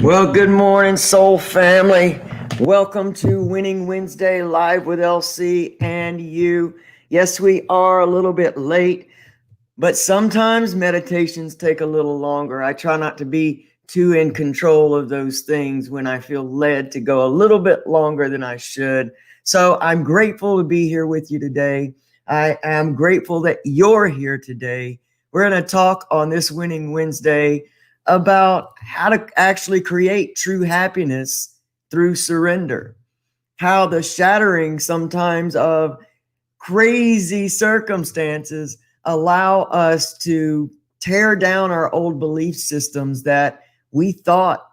Well, good morning, Soul family. Welcome to Winning Wednesday live with LC and you. Yes, we are a little bit late, but sometimes meditations take a little longer. I try not to be too in control of those things when I feel led to go a little bit longer than I should. So I'm grateful to be here with you today. I am grateful that you're here today. We're going to talk on this Winning Wednesday about how to actually create true happiness through surrender. How the shattering sometimes of crazy circumstances allow us to tear down our old belief systems that we thought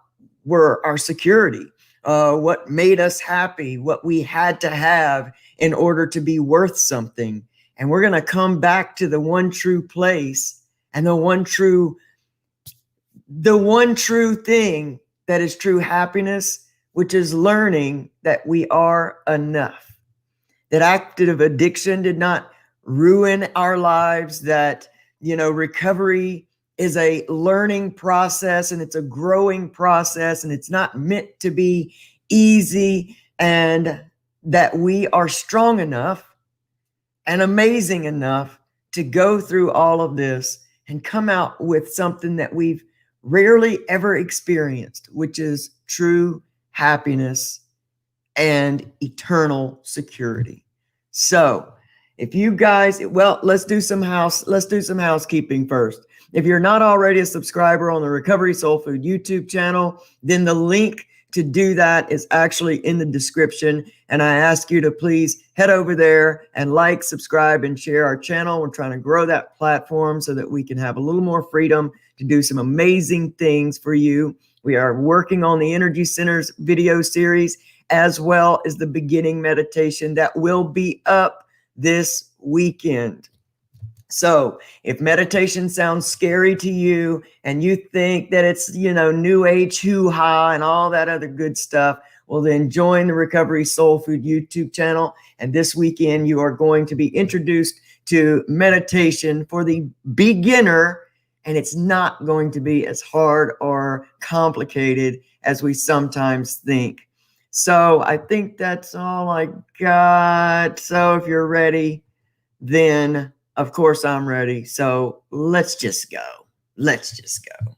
were our security, what made us happy, what we had to have in order to be worth something. And we're going to come back to the one true place and the one true thing that is true happiness, which is learning that we are enough. That active addiction did not ruin our lives, that, recovery is a learning process and it's a growing process and it's not meant to be easy, and that we are strong enough and amazing enough to go through all of this and come out with something that we've rarely ever experienced, which is true happiness and eternal security. So if you guys, let's do some housekeeping first. If you're not already a subscriber on the Recovery Soul Food YouTube channel, then the link to do that is actually in the description. And I ask you to please head over there and like, subscribe, and share our channel. We're trying to grow that platform so that we can have a little more freedom to do some amazing things for you. We are working on the Energy Centers video series, as well as the beginning meditation that will be up this weekend. So if meditation sounds scary to you and you think that it's, new age hoo-ha and all that other good stuff, well, then join the Recovery Soul Food YouTube channel. And this weekend, you are going to be introduced to meditation for the beginner. And it's not going to be as hard or complicated as we sometimes think. So I think that's all I got. So if you're ready, then of course I'm ready. So let's just go. Let's just go.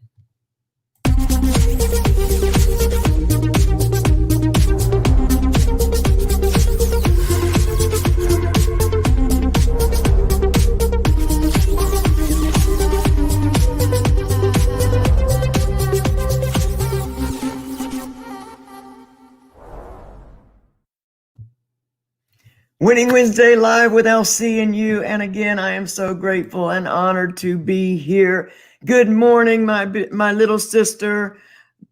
Winning Wednesday live with LC and you. And again, I am so grateful and honored to be here. Good morning, my little sister.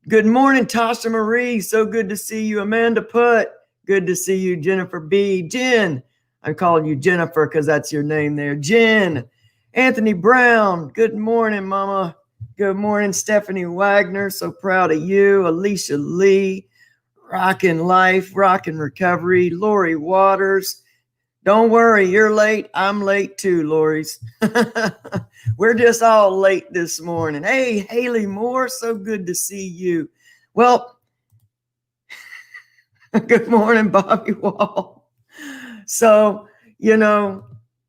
Good morning, Tasha Marie. So good to see you. Amanda Putt. Good to see you. Jennifer B. Jen. I'm calling you Jennifer because that's your name there. Jen. Anthony Brown. Good morning, Mama. Good morning, Stephanie Wagner. So proud of you. Alicia Lee. Rockin' Life, Rockin' Recovery, Lori Waters. Don't worry, you're late. I'm late too, Lori's. We're just all late this morning. Hey, Haley Moore, so good to see you. Well, good morning, Bobby Wall. So, Mary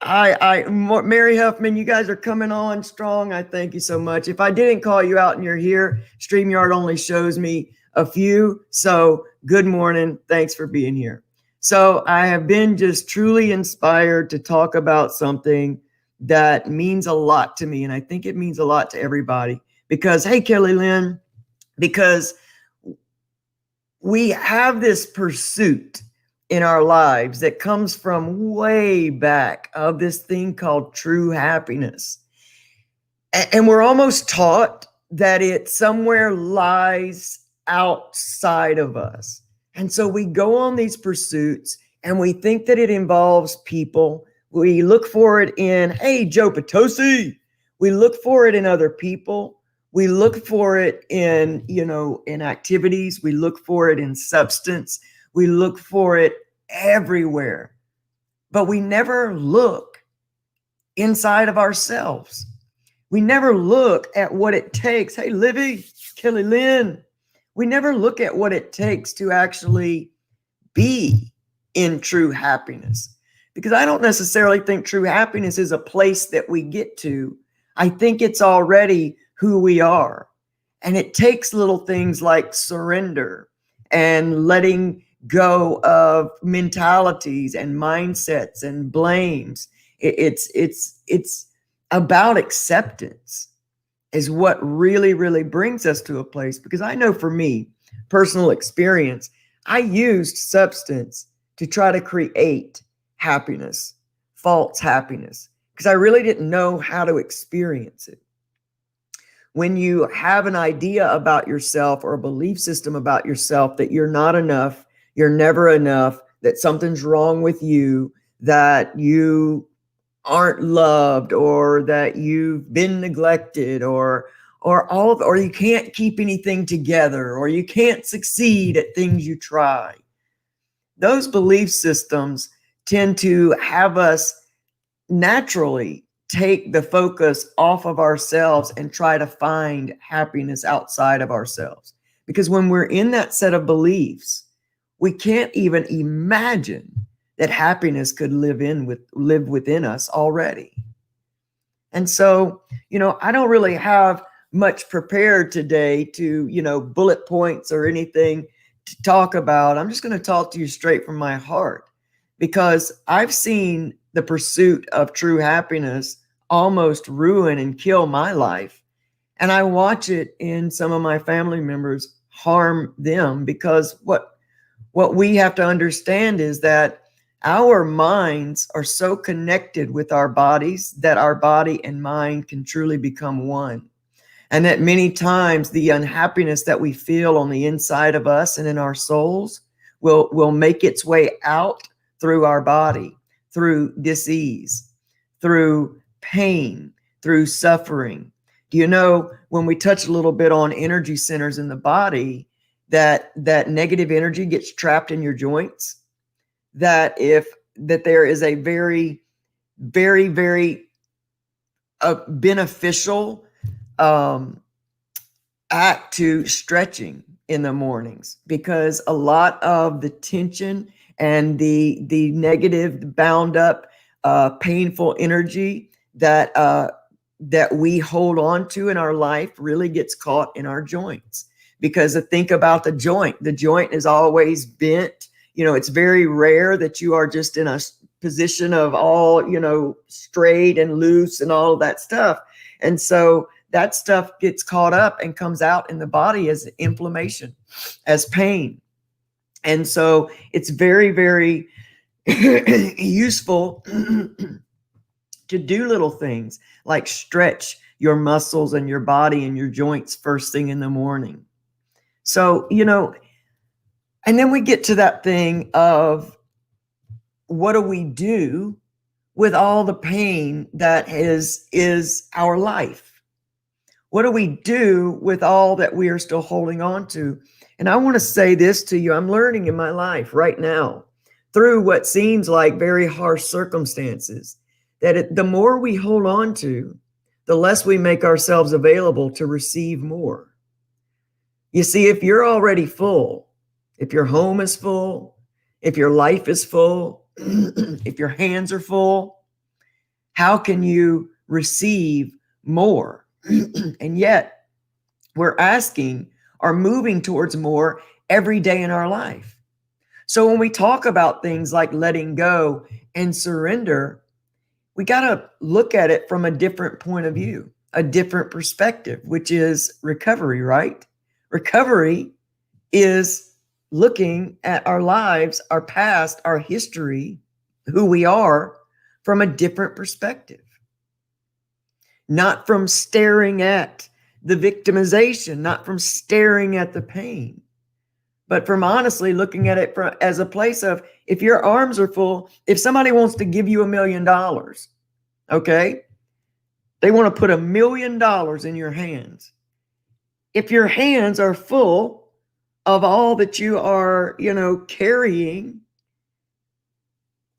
Huffman, you guys are coming on strong. I thank you so much. If I didn't call you out and you're here, StreamYard only shows me a few. So good morning. Thanks for being here. So I have been just truly inspired to talk about something that means a lot to me. And I think it means a lot to everybody because, hey, Kelly Lynn, because we have this pursuit in our lives that comes from way back of this thing called true happiness. And we're almost taught that it somewhere lies outside of us. And so we go on these pursuits and we think that it involves people. We look for it in, hey, Joe Potosi. We look for it in other people. We look for it in, in activities. We look for it in substance. We look for it everywhere. But we never look inside of ourselves. We never look at what it takes. Hey, Livy, Kelly Lynn. We never look at what it takes to actually be in true happiness. Because I don't necessarily think true happiness is a place that we get to. I think it's already who we are. And it takes little things like surrender and letting go of mentalities and mindsets and blames. It's about acceptance is what really, really brings us to a place. Because I know for me, personal experience, I used substance to try to create happiness, false happiness, because I really didn't know how to experience it. When you have an idea about yourself or a belief system about yourself that you're not enough, you're never enough, that something's wrong with you, that you aren't loved, or that you've been neglected, or you can't keep anything together, or you can't succeed at things you try. Those belief systems tend to have us naturally take the focus off of ourselves and try to find happiness outside of ourselves. Because when we're in that set of beliefs, we can't even imagine that happiness could live within us already. And so, I don't really have much prepared today to, bullet points or anything to talk about. I'm just going to talk to you straight from my heart, because I've seen the pursuit of true happiness almost ruin and kill my life. And I watch it in some of my family members harm them, because what we have to understand is that our minds are so connected with our bodies that our body and mind can truly become one. And that many times the unhappiness that we feel on the inside of us and in our souls will make its way out through our body, through disease, through pain, through suffering. Do you know, when we touch a little bit on energy centers in the body, that negative energy gets trapped in your joints? That there is a very, very, very beneficial act to stretching in the mornings, because a lot of the tension and the negative, bound up, painful energy that we hold on to in our life really gets caught in our joints. Because think about the joint is always bent. It's very rare that you are just in a position of all, straight and loose and all of that stuff. And so that stuff gets caught up and comes out in the body as inflammation, as pain. And so it's very, very useful to do little things like stretch your muscles and your body and your joints first thing in the morning. So, and then we get to that thing of, what do we do with all the pain that is our life? What do we do with all that we are still holding on to? And I want to say this to you. I'm learning in my life right now, through what seems like very harsh circumstances, that the more we hold on to, the less we make ourselves available to receive more. You see, if you're already full, if your home is full, if your life is full, if your hands are full, how can you receive more? And yet we're asking or moving towards more every day in our life. So when we talk about things like letting go and surrender, we got to look at it from a different point of view, a different perspective, which is recovery, right? Recovery is looking at our lives, our past, our history, who we are, from a different perspective. Not from staring at the victimization, not from staring at the pain, but from honestly looking at it as a place of, if your arms are full, if somebody wants to give you $1 million, okay, they want to put $1 million in your hands. If your hands are full of all that you are, carrying,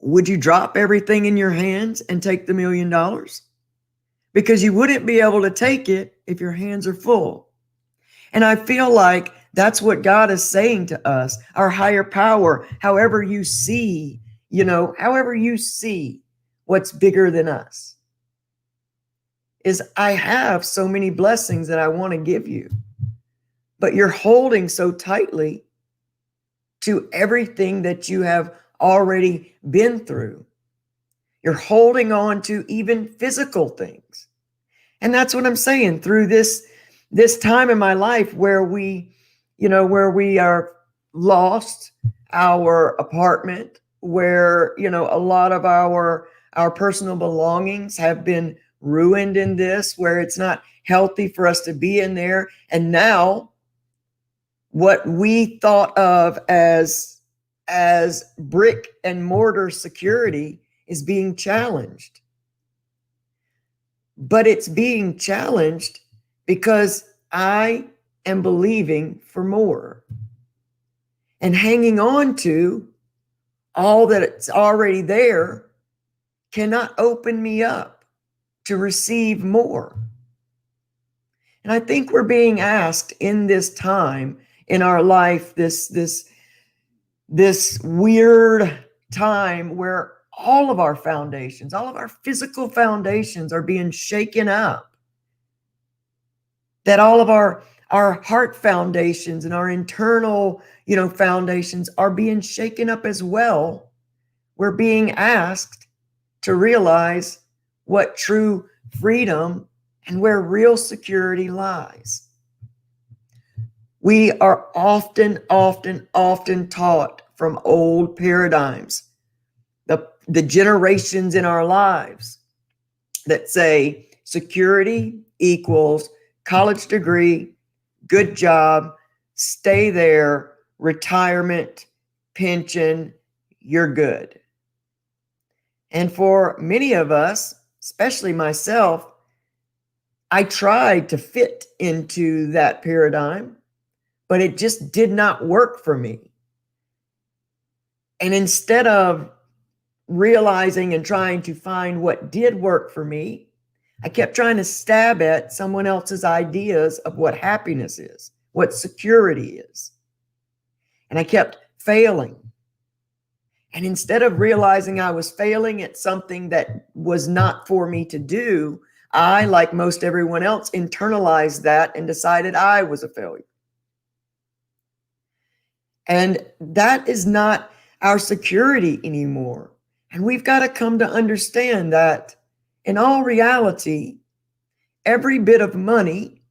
would you drop everything in your hands and take the $1 million? Because you wouldn't be able to take it if your hands are full. And I feel like That's what God is saying to us. Our higher power, however you see, however you see what's bigger than us, is I have so many blessings that I want to give you, but you're holding so tightly to everything that you have already been through. You're holding on to even physical things. And that's what I'm saying through this time in my life where we are lost our apartment, where, a lot of our personal belongings have been ruined in this, where it's not healthy for us to be in there. And now what we thought of as brick and mortar security is being challenged. But it's being challenged because I am believing for more and hanging on to all that it's already there cannot open me up to receive more. And I think we're being asked in this time in our life, this weird time where all of our foundations, all of our physical foundations are being shaken up. That all of our heart foundations and our internal, foundations are being shaken up as well. We're being asked to realize what true freedom and where real security lies. We are often taught from old paradigms, the generations in our lives that say security equals college degree, good job, stay there, retirement, pension, you're good. And for many of us, especially myself, I tried to fit into that paradigm, but it just did not work for me. And instead of realizing and trying to find what did work for me, I kept trying to stab at someone else's ideas of what happiness is, what security is. And I kept failing. And instead of realizing I was failing at something that was not for me to do, I, like most everyone else, internalized that and decided I was a failure. And that is not our security anymore. And we've got to come to understand that in all reality, every bit of money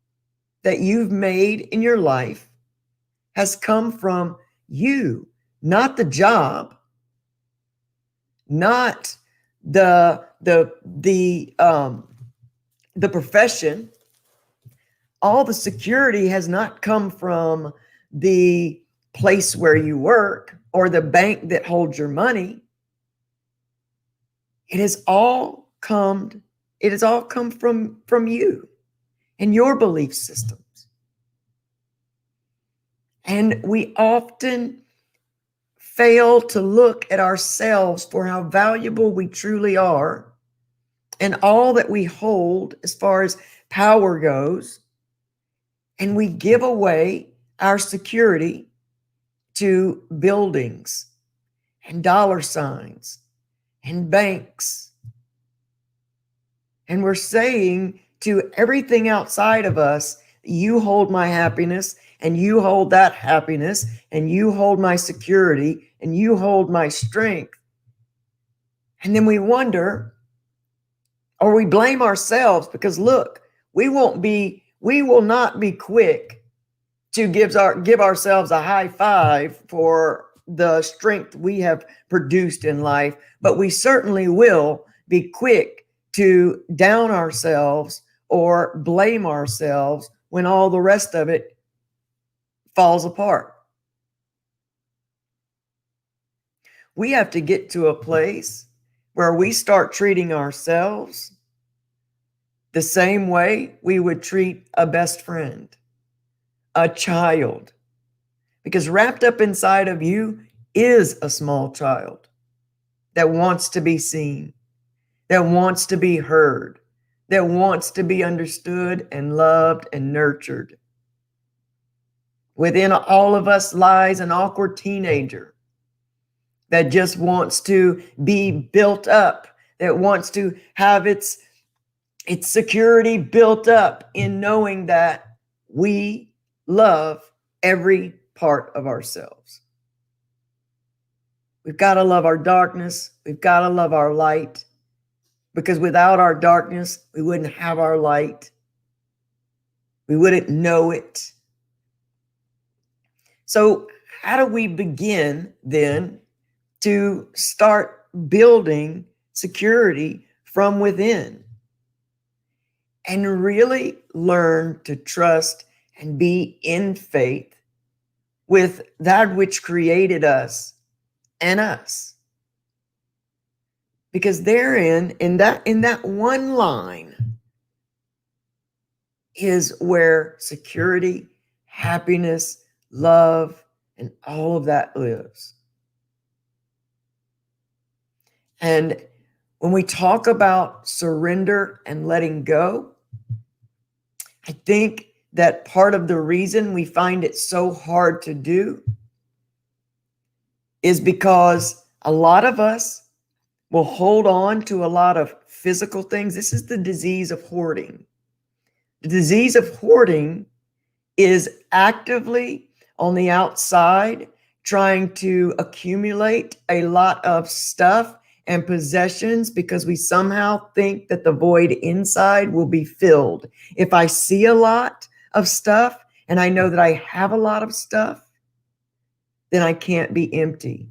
that you've made in your life has come from you, not the job, not the profession. All the security has not come from the place where you work or the bank that holds your money. It has all come from you and your belief systems. And we often fail to look at ourselves for how valuable we truly are and all that we hold as far as power goes. And we give away our security to buildings and dollar signs and banks. And we're saying to everything outside of us, you hold my happiness, and you hold that happiness, and you hold my security, and you hold my strength. And then we wonder, or we blame ourselves because look, we will not be quick to give ourselves a high five for the strength we have produced in life, but we certainly will be quick to down ourselves or blame ourselves when all the rest of it falls apart. We have to get to a place where we start treating ourselves the same way we would treat a best friend, a child, because wrapped up inside of you is a small child that wants to be seen, that wants to be heard, that wants to be understood and loved and nurtured. Within all of us lies an awkward teenager that just wants to be built up, that wants to have its security built up in knowing that we love every part of ourselves. We've got to love our darkness. We've got to love our light, because without our darkness, we wouldn't have our light. We wouldn't know it. So how do we begin then to start building security from within and really learn to trust and be in faith with that which created us and us? Because therein, in that one line, is where security, happiness, love, and all of that lives. And when we talk about surrender and letting go, I think that part of the reason we find it so hard to do is because a lot of us will hold on to a lot of physical things. This is the disease of hoarding. The disease of hoarding is actively on the outside trying to accumulate a lot of stuff and possessions because we somehow think that the void inside will be filled. If I see a lot of stuff and I know that I have a lot of stuff, then I can't be empty.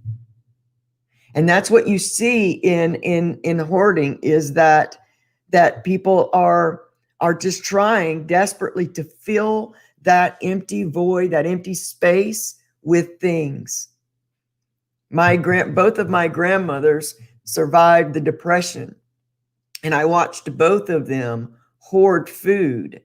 And that's what you see in hoarding, is that people are just trying desperately to fill that empty void, that empty space with things. Both of my grandmothers survived the Depression, and I watched both of them hoard food,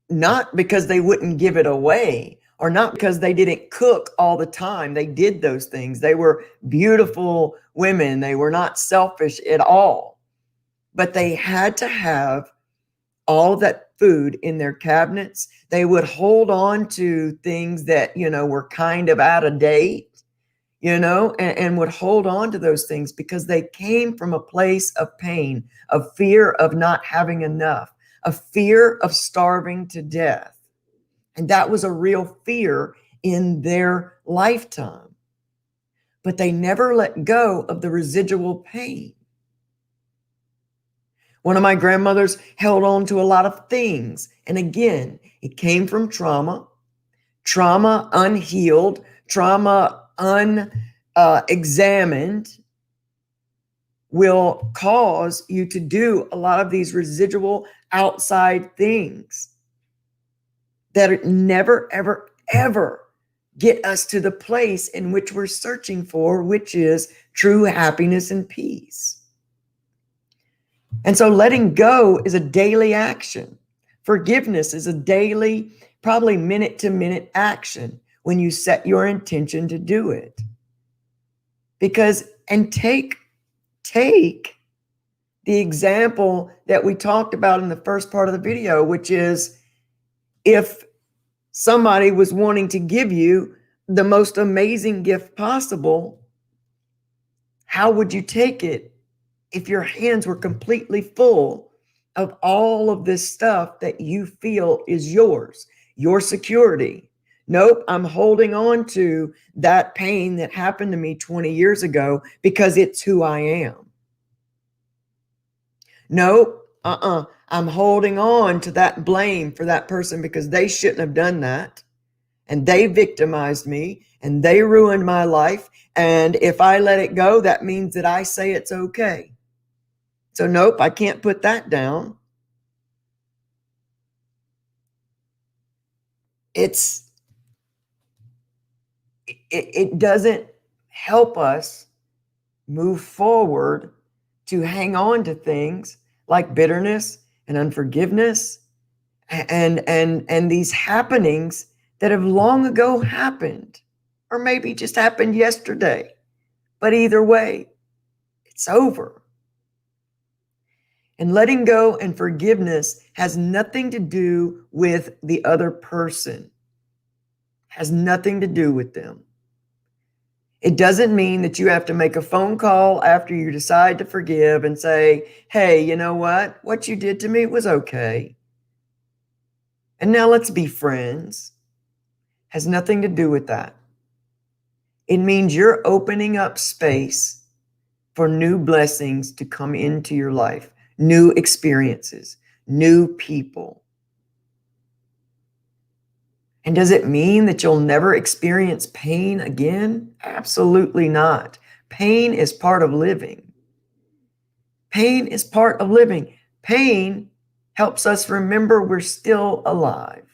not because they wouldn't give it away, or not because they didn't cook all the time. They did those things. They were beautiful women. They were not selfish at all. But they had to have all of that food in their cabinets. They would hold on to things that, were kind of out of date, and would hold on to those things because they came from a place of pain, of fear of not having enough, of fear of starving to death. And that was a real fear in their lifetime. But they never let go of the residual pain. One of my grandmothers held on to a lot of things. And again, it came from trauma unhealed, trauma unexamined will cause you to do a lot of these residual outside things that never, ever, ever get us to the place in which we're searching for, which is true happiness and peace. And so letting go is a daily action. Forgiveness is a daily, probably minute-to-minute action when you set your intention to do it. Take the example that we talked about in the first part of the video, which is if somebody was wanting to give you the most amazing gift possible, how would you take it if your hands were completely full of all of this stuff that you feel is yours, your security? Nope, I'm holding on to that pain that happened to me 20 years ago because it's who I am. Nope, I'm holding on to that blame for that person because they shouldn't have done that. And they victimized me and they ruined my life. And if I let it go, that means that I say it's okay. So nope, I can't put that down. It doesn't help us move forward to hang on to things like bitterness and unforgiveness and these happenings that have long ago happened, or maybe just happened yesterday. But either way, it's over. And letting go and forgiveness has nothing to do with the other person. Has nothing to do with them. It doesn't mean that you have to make a phone call after you decide to forgive and say, hey, you know what? What you did to me was okay. And now let's be friends. Has nothing to do with that. It means you're opening up space for new blessings to come into your life, new experiences, new people. And does it mean that you'll never experience pain again? Absolutely not. Pain is part of living. Pain is part of living. Pain helps us remember we're still alive.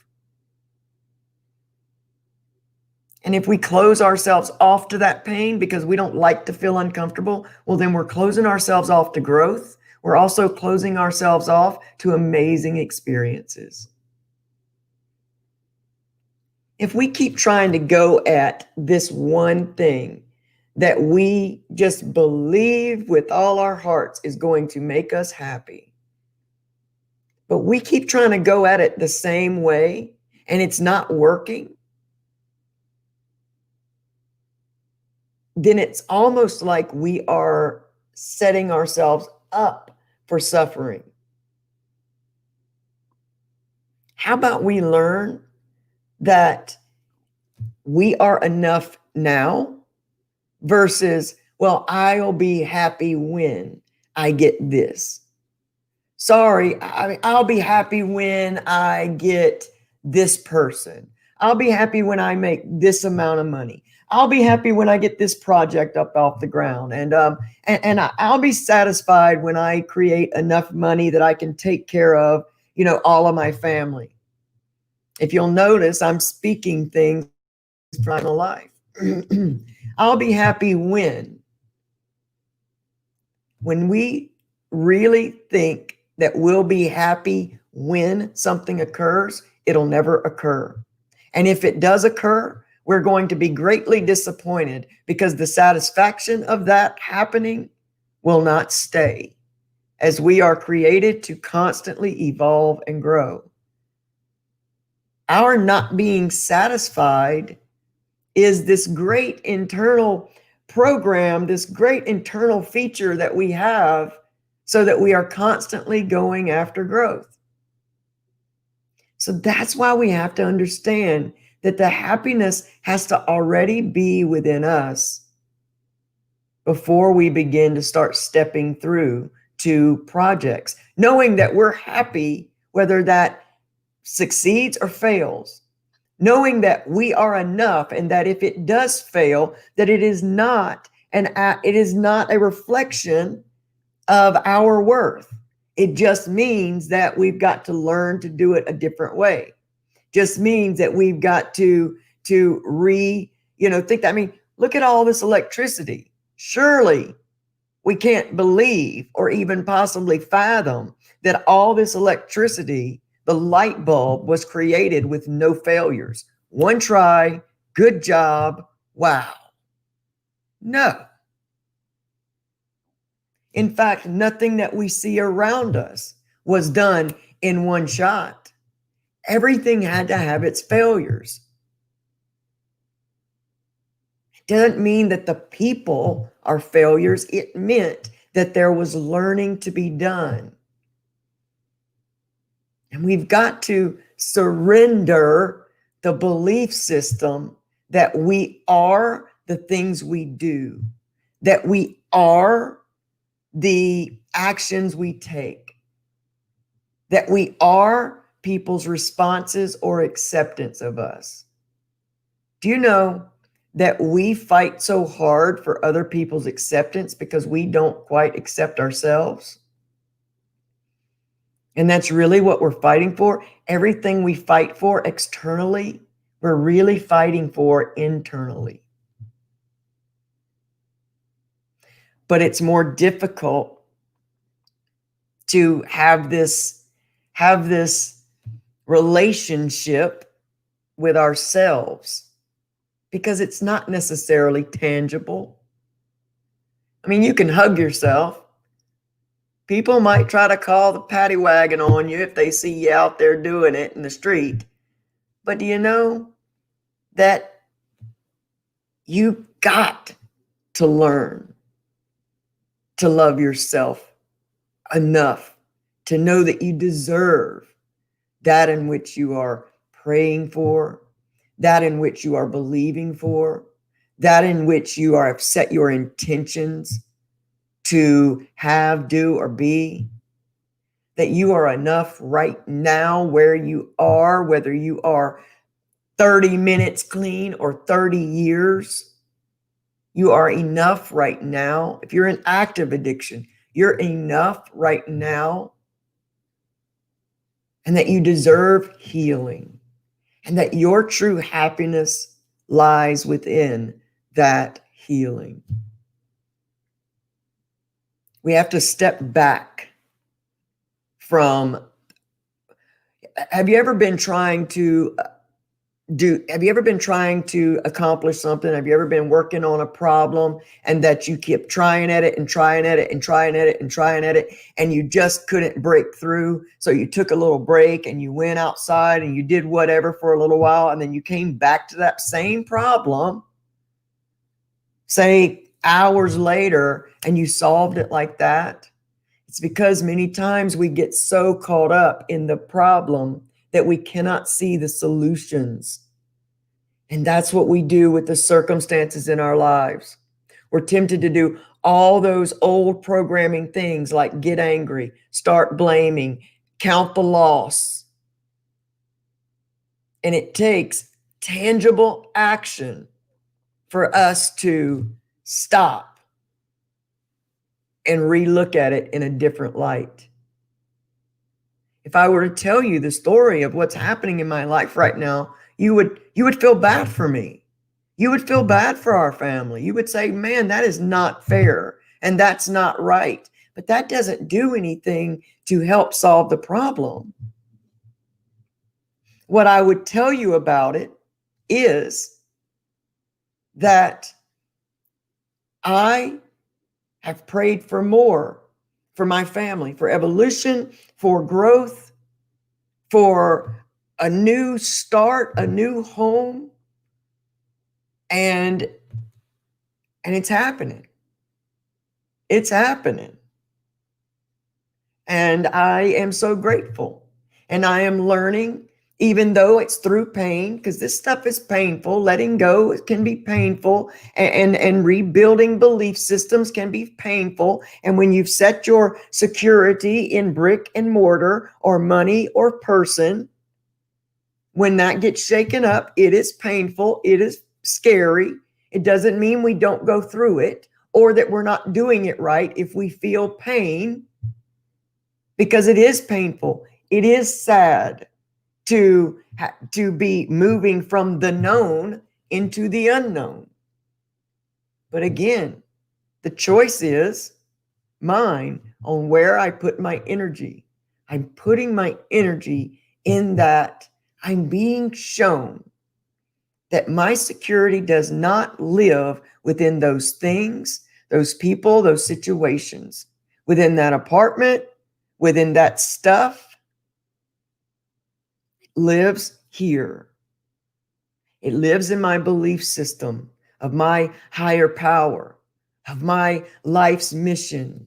And if we close ourselves off to that pain because we don't like to feel uncomfortable, well, then we're closing ourselves off to growth. We're also closing ourselves off to amazing experiences. If we keep trying to go at this one thing that we just believe with all our hearts is going to make us happy, but we keep trying to go at it the same way and it's not working, then it's almost like we are setting ourselves up for suffering. How about we learn that we are enough now versus, well, I'll be happy when I get this. Sorry, I'll be happy when I get this person. I'll be happy when I make this amount of money. I'll be happy when I get this project up off the ground. And I'll be satisfied when I create enough money that I can take care of, all of my family. If you'll notice, I'm speaking things from my life. I'll be happy when we really think that we'll be happy when something occurs, it'll never occur. And if it does occur, we're going to be greatly disappointed because the satisfaction of that happening will not stay, as we are created to constantly evolve and grow. Our not being satisfied is this great internal program, this great internal feature that we have so that we are constantly going after growth. So that's why we have to understand that the happiness has to already be within us before we begin to start stepping through to projects, knowing that we're happy whether that succeeds or fails, knowing that we are enough and that if it does fail, that it is not a reflection of our worth. It just means that we've got to learn to do it a different way. Just means that we've got to think that. I mean, look at all this electricity. Surely we can't believe or even possibly fathom that all this electricity, the light bulb, was created with no failures. One try, good job, wow. No. In fact, nothing that we see around us was done in one shot. Everything had to have its failures. It doesn't mean that the people are failures. It meant that there was learning to be done. And we've got to surrender the belief system that we are the things we do, that we are the actions we take, that we are people's responses or acceptance of us. Do you know that we fight so hard for other people's acceptance because we don't quite accept ourselves? And that's really what we're fighting for. Everything we fight for externally, we're really fighting for internally. But it's more difficult to have this relationship with ourselves because it's not necessarily tangible. I mean, you can hug yourself. People might try to call the paddy wagon on you if they see you out there doing it in the street. But do you know that you got to learn to love yourself enough to know that you deserve that in which you are praying for, that in which you are believing for, that in which you are set your intentions to have, do, or be, that you are enough right now where you are, whether you are 30 minutes clean or 30 years, you are enough right now. If you're in active addiction, you're enough right now, and that you deserve healing, and that your true happiness lies within that healing. We have to step back from, have you ever been trying to accomplish something? Have you ever been working on a problem and that you kept trying at it and trying at it and trying at it and trying at it, and you just couldn't break through? So you took a little break and you went outside and you did whatever for a little while, and then you came back to that same problem, say hours later, and you solved it like that. It's because many times we get so caught up in the problem that we cannot see the solutions. And that's what we do with the circumstances in our lives. We're tempted to do all those old programming things like get angry, start blaming, count the loss. And it takes tangible action for us to stop and relook at it in a different light. If I were to tell you the story of what's happening in my life right now, you would feel bad for me. You would feel bad for our family. You would say, man, that is not fair and that's not right. But that doesn't do anything to help solve the problem. What I would tell you about it is that I have prayed for more for my family, for evolution, for growth, for a new start, a new home. And it's happening. It's happening. And I am so grateful. And I am learning, even though it's through pain, because this stuff is painful. Letting go can be painful, and rebuilding belief systems can be painful. And when you've set your security in brick and mortar or money or person, when that gets shaken up, it is painful. It is scary. It doesn't mean we don't go through it or that we're not doing it right if we feel pain, because it is painful. It is sad to be moving from the known into the unknown. But again, the choice is mine on where I put my energy. I'm putting my energy in that I'm being shown that my security does not live within those things, those people, those situations, within that apartment, within that stuff. Lives here. It lives in my belief system of my higher power, of my life's mission.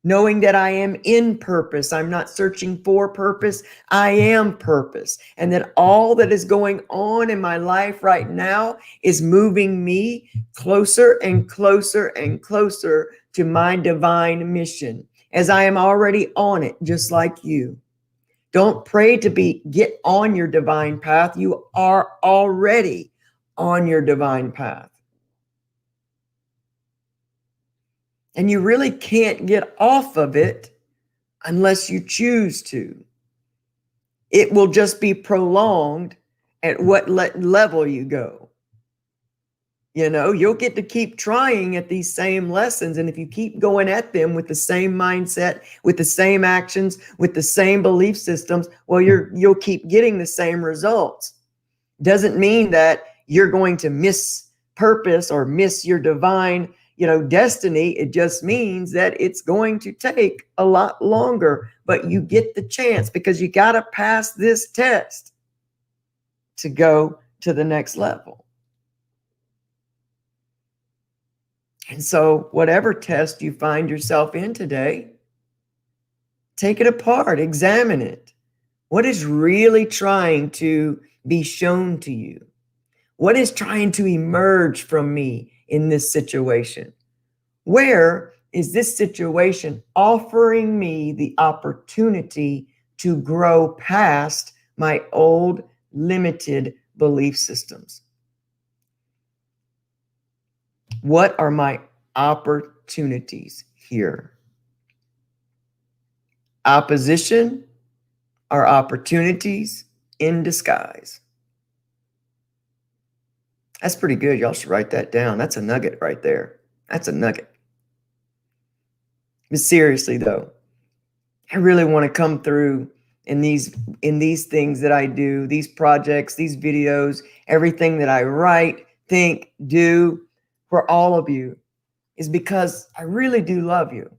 Knowing that I am in purpose. I'm not searching for purpose. I am purpose. And that all that is going on in my life right now is moving me closer and closer and closer to my divine mission, as I am already on it, just like you. Don't pray to get on your divine path. You are already on your divine path. And you really can't get off of it unless you choose to. It will just be prolonged at what level you go. You know, you'll get to keep trying at these same lessons. And if you keep going at them with the same mindset, with the same actions, with the same belief systems, well, you'll keep getting the same results. Doesn't mean that you're going to miss purpose or miss your divine, destiny. It just means that it's going to take a lot longer, but you get the chance because you got to pass this test to go to the next level. And so whatever test you find yourself in today, take it apart, examine it. What is really trying to be shown to you? What is trying to emerge from me in this situation? Where is this situation offering me the opportunity to grow past my old limited belief systems? What are my opportunities here? Opposition are opportunities in disguise. That's pretty good. Y'all should write that down. That's a nugget right there. That's a nugget. But seriously though, I really want to come through in these things that I do, these projects, these videos, everything that I write, think, do for all of you is because I really do love you.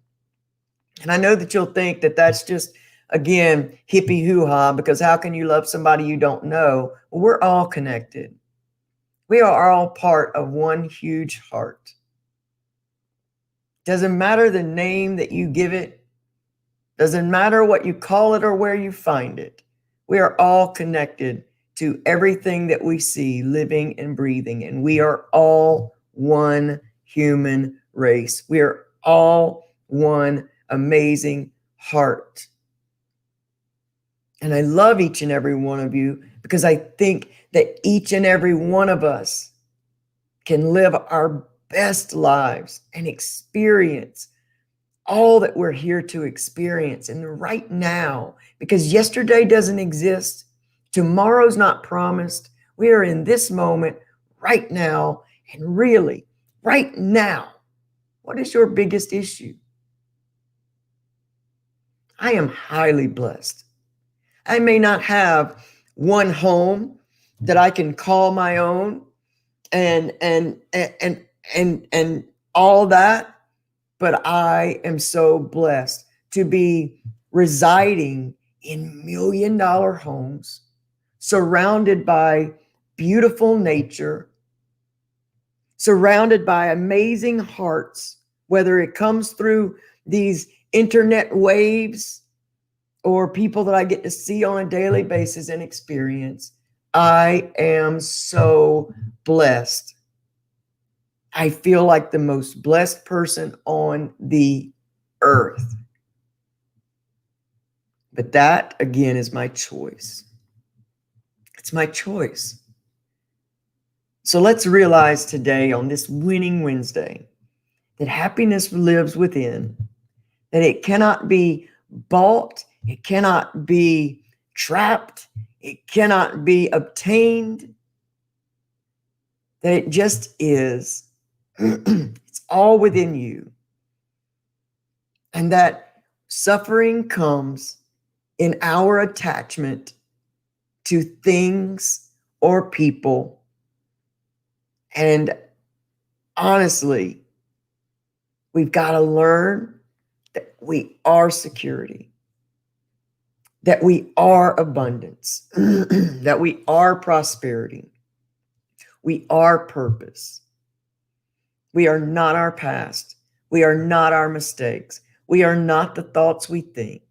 And I know that you'll think that that's just, again, hippie hoo-ha, because how can you love somebody you don't know? Well, we're all connected. We are all part of one huge heart. Doesn't matter the name that you give it. Doesn't matter what you call it or where you find it. We are all connected to everything that we see living and breathing. And we are all one human race. We are all one amazing heart. And I love each and every one of you because I think that each and every one of us can live our best lives and experience all that we're here to experience in the right now, because yesterday doesn't exist. Tomorrow's not promised. We are in this moment right now. And really, right now, what is your biggest issue? I am highly blessed. I may not have one home that I can call my own and all that, but I am so blessed to be residing in $1 million homes, surrounded by beautiful nature, surrounded by amazing hearts, whether it comes through these internet waves or people that I get to see on a daily basis and experience. I am so blessed. I feel like the most blessed person on the earth. But that, again, is my choice. It's my choice. So let's realize today on this Winning Wednesday that happiness lives within, that it cannot be bought, it cannot be trapped, it cannot be obtained, that it just is. It's all within you. And that suffering comes in our attachment to things or people. And honestly, we've got to learn that we are security, that we are abundance, that we are prosperity, we are purpose. We are not our past. We are not our mistakes. We are not the thoughts we think.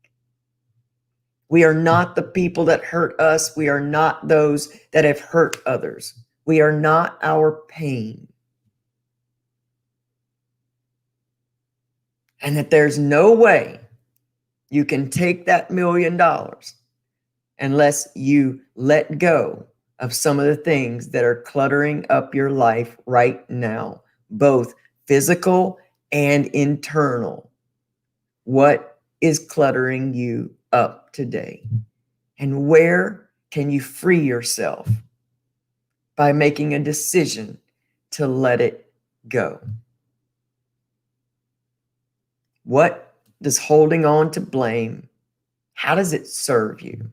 We are not the people that hurt us. We are not those that have hurt others. We are not our pain. And that there's no way you can take that $1 million unless you let go of some of the things that are cluttering up your life right now, both physical and internal. What is cluttering you up today? And where can you free yourself by making a decision to let it go? What does holding on to blame, how does it serve you?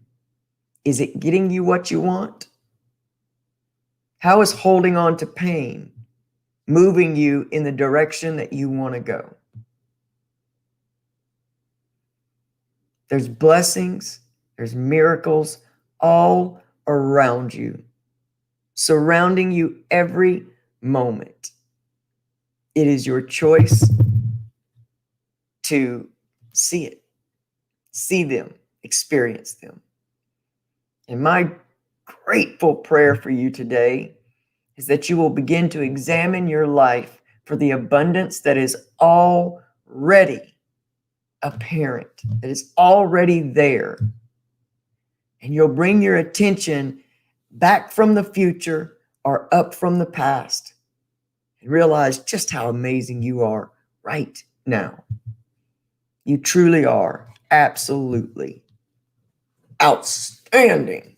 Is it getting you what you want? How is holding on to pain moving you in the direction that you want to go? There's blessings, there's miracles all around you. surrounding you every moment. It is your choice to see it, see them, experience them. And my grateful prayer for you today is that you will begin to examine your life for the abundance that is already apparent, that is already there. And you'll bring your attention back from the future or up from the past and realize just how amazing you are right now. You truly are absolutely outstanding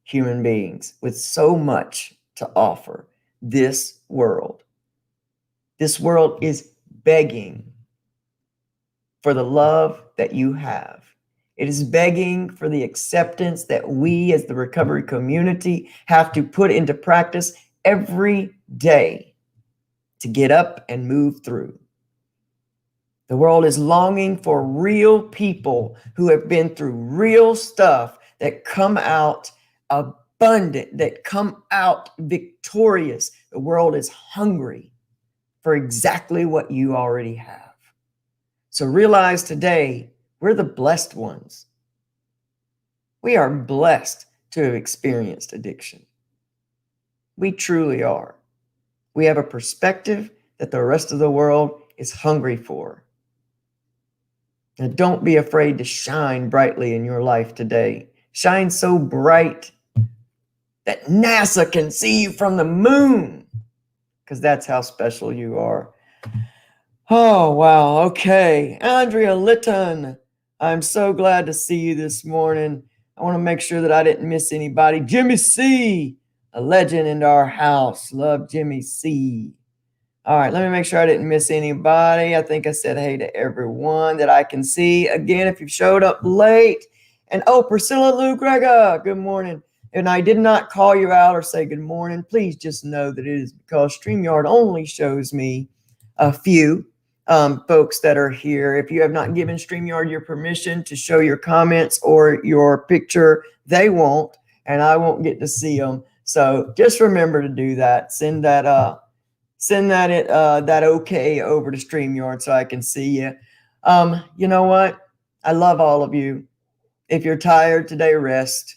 human beings with so much to offer this world. This world is begging for the love that you have. It is begging for the acceptance that we as the recovery community have to put into practice every day to get up and move through. The world is longing for real people who have been through real stuff that come out abundant, that come out victorious. The world is hungry for exactly what you already have. So realize today, we're the blessed ones. We are blessed to have experienced addiction. We truly are. We have a perspective that the rest of the world is hungry for. Now, don't be afraid to shine brightly in your life today. Shine so bright that NASA can see you from the moon, because that's how special you are. Oh, wow. Okay. Andrea Litton, I'm so glad to see you this morning. I want to make sure that I didn't miss anybody. Jimmy C., a legend in our house. Love Jimmy C. All right, let me make sure I didn't miss anybody. I think I said hey to everyone that I can see. Again, if you've showed up late. And oh, Priscilla Lou Grega, good morning. And I did not call you out or say good morning. Please just know that it is because StreamYard only shows me a few folks that are here. If you have not given StreamYard your permission to show your comments or your picture, they won't, and I won't get to see them. So just remember to do that. Send that okay over to StreamYard so I can see you. You know what? I love all of you. If you're tired today, rest.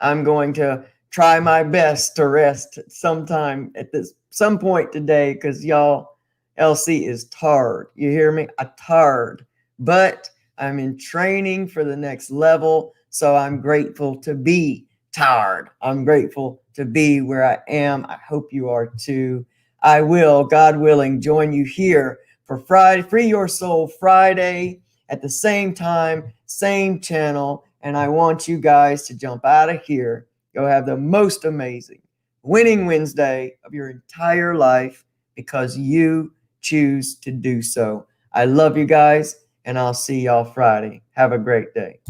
I'm going to try my best to rest sometime at some point today, because y'all, LC is tired. You hear me? I'm tired. But I'm in training for the next level, so I'm grateful to be tired. I'm grateful to be where I am. I hope you are too. I will, God willing, join you here for Friday, Free Your Soul Friday at the same time, same channel. And I want you guys to jump out of here. Go have the most amazing winning Wednesday of your entire life, because you choose to do so. I love you guys, and I'll see y'all Friday. Have a great day.